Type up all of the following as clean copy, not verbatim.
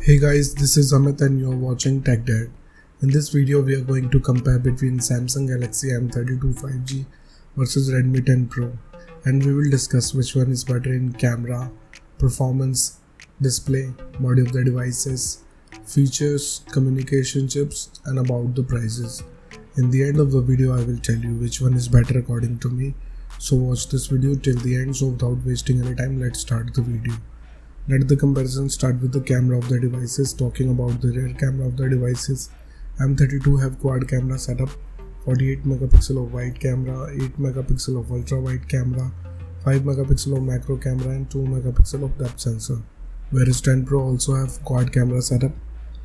Hey guys, this is Amit and you're watching Tech Dad. In this video, we are going to compare between Samsung Galaxy M32 5G versus Redmi 10 Pro, and we will discuss which one is better in camera, performance, display, body of the devices, features, communication chips, and about the prices. In the end of the video, I will tell you which one is better according to me. So watch this video till the end. So without wasting any time, let's start the video. Let the comparison start with the camera of the devices. Talking about the rear camera of the devices, M32 have quad camera setup, 48 megapixel of wide camera, 8 megapixel of ultra wide camera, 5 megapixel of macro camera and 2 megapixel of depth sensor. Whereas 10 Pro also have quad camera setup,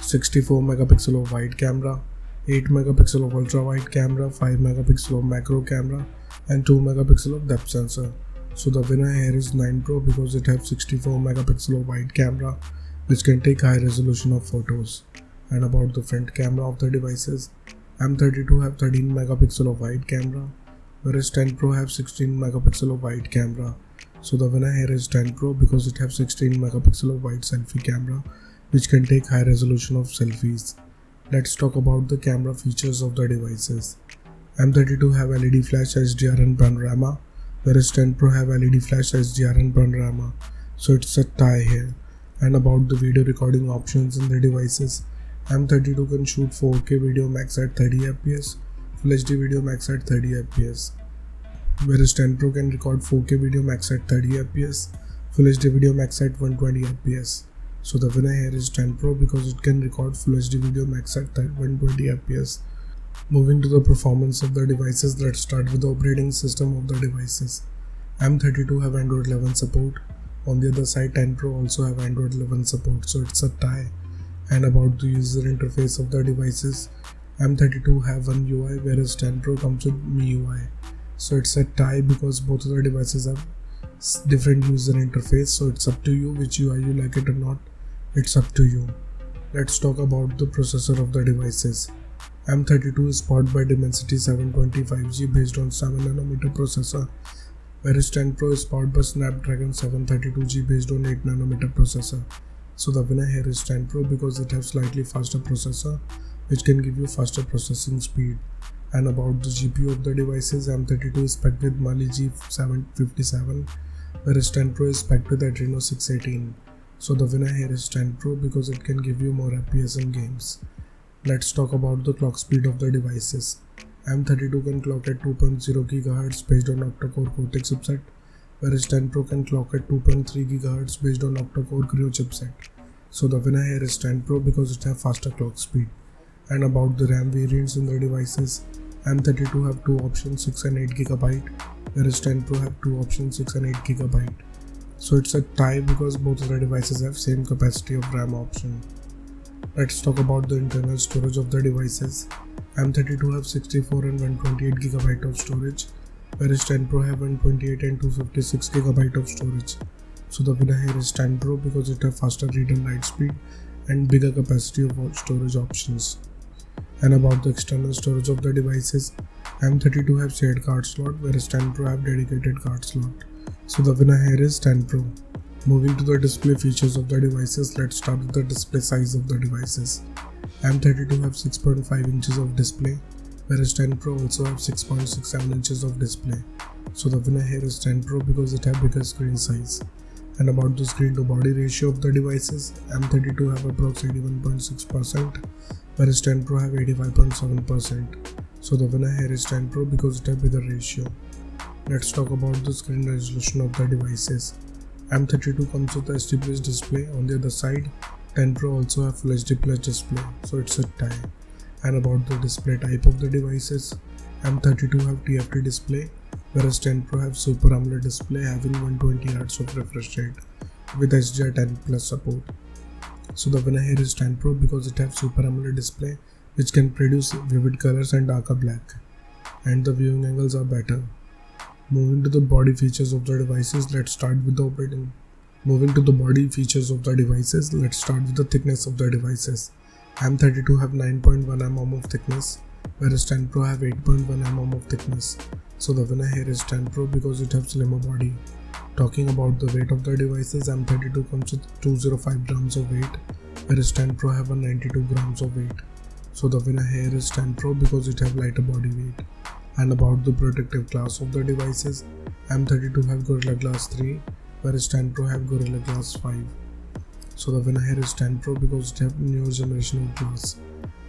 64 megapixel of wide camera, 8 megapixel of ultra wide camera, 5 megapixel of macro camera and 2 megapixel of depth sensor. So the winner here is 9 Pro because it has 64 megapixel of wide camera which can take high resolution of photos. And about the front camera of the devices, M32 have 13 megapixel of wide camera whereas 10 Pro have 16 megapixel of wide camera. So the winner here is 10 Pro because it has 16 megapixel of wide selfie camera which can take high resolution of selfies. Let's talk about the camera features of the devices. M32 have LED flash HDR and panorama, whereas 10 Pro have LED flash HDR and panorama, so it's a tie here. And about the video recording options in the devices, M32 can shoot 4K video max at 30 fps, Full HD video max at 30 fps, whereas 10 Pro can record 4K video max at 30 fps, Full HD video max at 120 fps. So the winner here is 10 Pro because it can record Full HD video max at 120 fps. Moving to the performance of the devices, let's start with the operating system of the devices. M32 have Android 11 support. On the other side, 10 Pro also have Android 11 support, so it's a tie. And about the user interface of the devices, M32 have one UI whereas 10 Pro comes with MIUI. So it's a tie because both of the devices have different user interface, so it's up to you which UI you like it or not. It's up to you. Let's talk about the processor of the devices. M32 is powered by Dimensity 725G based on 7nm processor, whereas 10 Pro is powered by Snapdragon 732G based on 8nm processor. So the winner here is 10 Pro because it has slightly faster processor which can give you faster processing speed. And about the GPU of the devices, M32 is spec'd with Mali G757, whereas 10 Pro is spec'd with Adreno 618. So the winner here is 10 Pro because it can give you more FPS in games. Let's talk about the clock speed of the devices. M32 can clock at 2.0 GHz based on octa-core Cortex chipset, whereas 10 Pro can clock at 2.3 GHz based on octa-core Creo chipset. So the winner here is 10 Pro because it has faster clock speed. And about the RAM variants in the devices, M32 have two options, 6 and 8 GB, whereas 10 Pro have two options, 6 and 8 GB. So it's a tie because both of the devices have same capacity of RAM option. Let's talk about the internal storage of the devices. M32 have 64 and 128 GB of storage, whereas 10 Pro have 128 and 256 GB of storage. So the winner here is 10 Pro because it has faster read and write speed and bigger capacity of storage options. And about the external storage of the devices, M32 have shared card slot, whereas 10 Pro have dedicated card slot. So the winner here is 10 Pro. Moving to the display features of the devices, let's start with the display size of the devices. M32 have 6.5 inches of display, whereas 10 Pro also have 6.67 inches of display. So the winner here is 10 Pro because it has bigger screen size. And about the screen to body ratio of the devices, M32 have approximately 81.6%, whereas 10 Pro have 85.7%. So the winner here is 10 Pro because it has bigger ratio. Let's talk about the screen resolution of the devices. M32 comes with a HD Plus display. On the other side, 10 Pro also have Full HD Plus display, so it's a tie. And about the display type of the devices, M32 have TFT display, whereas 10 Pro have Super AMOLED display having 120Hz of refresh rate with HDR10 Plus support. So the winner here is 10 Pro because it has Super AMOLED display which can produce vivid colors and darker black, and the viewing angles are better. Moving to the body features of the devices, let's start with the operating. Moving to the body features of the devices, let's start with the thickness of the devices. M32 have 9.1 mm of thickness, whereas 10 Pro have 8.1 mm of thickness. So the winner here is 10 Pro because it has slimmer body. Talking about the weight of the devices, M32 comes with 205 grams of weight, whereas 10 Pro have a 92 grams of weight. So the winner here is 10 Pro because it have lighter body weight. And about the protective glass of the devices, M32 have Gorilla Glass 3, whereas 10 Pro have Gorilla Glass 5. So the winner here is 10 Pro because it have newer generation of glass.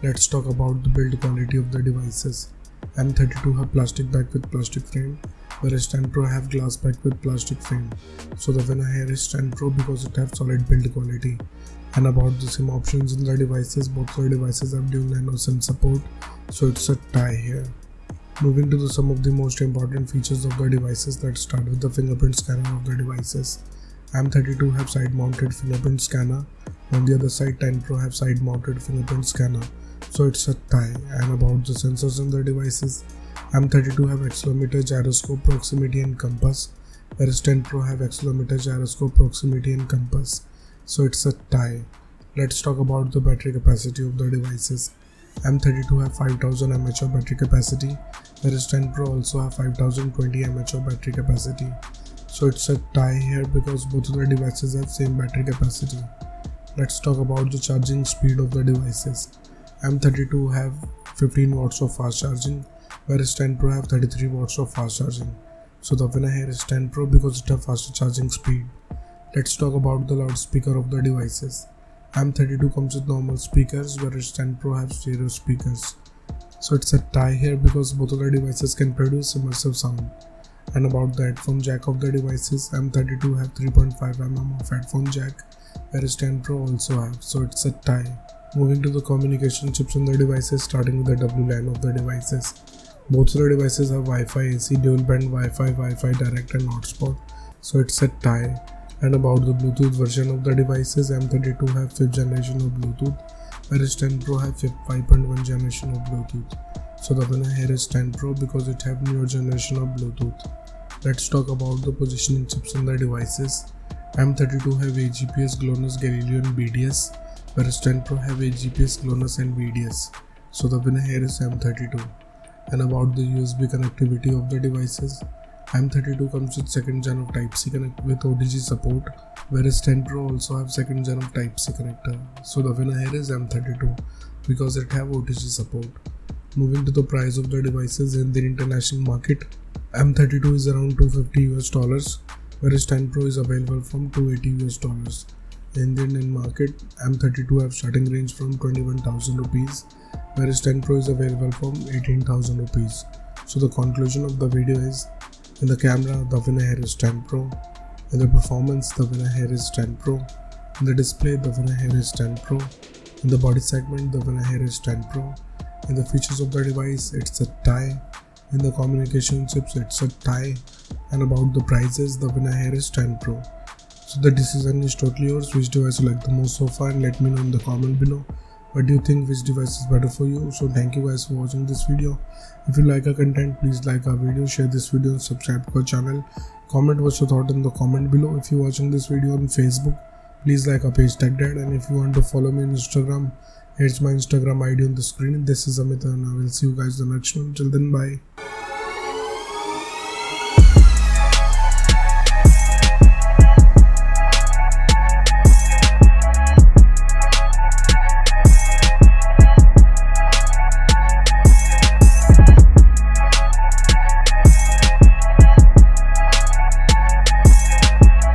Let's talk about the build quality of the devices. M32 have plastic back with plastic frame, whereas 10 Pro have glass back with plastic frame. So the winner here is 10 Pro because it have solid build quality. And about the SIM options in the devices, both the devices have dual nano SIM support, so it's a tie here. Moving to some of the most important features of the devices, let's start with the fingerprint scanner of the devices. M32 have side mounted fingerprint scanner, on the other side 10 Pro have side mounted fingerprint scanner, so it's a tie. And about the sensors in the devices, M32 have accelerometer, gyroscope, proximity and compass, whereas 10 Pro have accelerometer, gyroscope, proximity and compass, so it's a tie. Let's talk about the battery capacity of the devices. M32 have 5000 mAh of battery capacity, whereas 10 Pro also have 5020 mAh of battery capacity. So it's a tie here because both of the devices have same battery capacity. Let's talk about the charging speed of the devices. M32 have 15 watts of fast charging, whereas 10 Pro have 33 watts of fast charging. So the winner here is 10 Pro because it has faster charging speed. Let's talk about the loudspeaker of the devices. M32 comes with normal speakers, whereas 10 Pro have stereo speakers. So it's a tie here because both of the devices can produce immersive sound. And about the headphone jack of the devices, M32 have 3.5mm of headphone jack, whereas 10 Pro also have, so it's a tie. Moving to the communication chips in the devices, starting with the WLAN of the devices. Both of the devices have Wi-Fi AC, dual band Wi-Fi, Wi-Fi direct and hotspot, so it's a tie. And about the Bluetooth version of the devices, M32 have 5th generation of Bluetooth, whereas 10 Pro have 5.1 generation of Bluetooth. So the winner here is 10 Pro because it have newer generation of Bluetooth. Let's talk about the positioning chips in the devices. M32 have AGPS, GLONASS, Galileo and BDS, whereas 10 Pro have AGPS, GLONASS and BDS. So the winner here is M32. And about the USB connectivity of the devices, M32 comes with 2nd gen of Type-C connect with OTG support, whereas 10 Pro also have 2nd gen of Type-C connector. So the winner here is M32 because it have OTG support. Moving to the price of the devices in the international market, M32 is around $250, whereas 10 Pro is available from $280. In the Indian market, M32 have starting range from 21,000 rupees, whereas 10 Pro is available from 18,000 rupees. So the conclusion of the video is, in the camera, the winner here is 10 Pro. In the performance, the winner here is 10 Pro. In the display, the winner here is 10 Pro. In the body segment, the winner here is 10 Pro. In the features of the device, it's a tie. In the communication chips, it's a tie. And about the prices, the winner here is 10 Pro. So the decision is totally yours. Which device you like the most so far, and let me know in the comment below. What do you think, which device is better for you? So thank you guys for watching this video. If you like our content, please like our video, share this video and subscribe to our channel. Comment what's your thought in the comment below. If you're watching this video on Facebook, please like our page TechDad, and if you want to follow me on Instagram, here's my Instagram ID on the screen. This is Amit and I will see you guys in the next one. Till then, bye.